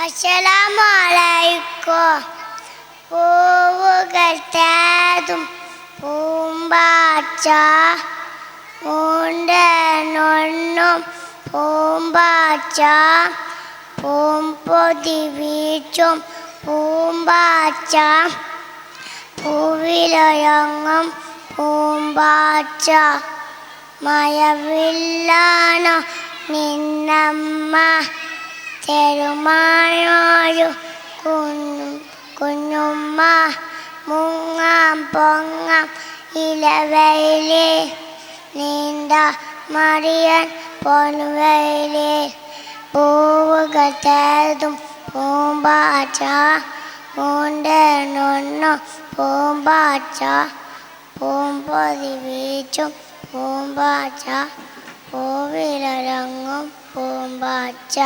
അസ്സലാമലൈക്കും. പൂവുകൾ തേതും പൂമ്പാച്ച ഉണ്ടെന്നൊന്നും പൂമ്പാച്ച പൂമ്പൊതി വീച്ചും പൂമ്പാച്ച പൂവിലൊയങ്ങും പൂമ്പാച്ച മഴവില്ലാണോ നിന്നമ്മ തെരുമാനൊരു കുഞ്ഞുമ്മ മുങ്ങാം പൊങ്ങാം ഇലവയിലേ നീണ്ട മറിയൻ പൊൻവയിലേ പൂവുകൾ തേതും പൂമ്പാച്ച ഉണ്ടെന്നൊന്നു പൂമ്പാച്ച പൂമ്പൊതി വീച്ചും പൂമ്പാച്ച പൂവിലൊരങ്ങും പൂമ്പാച്ച.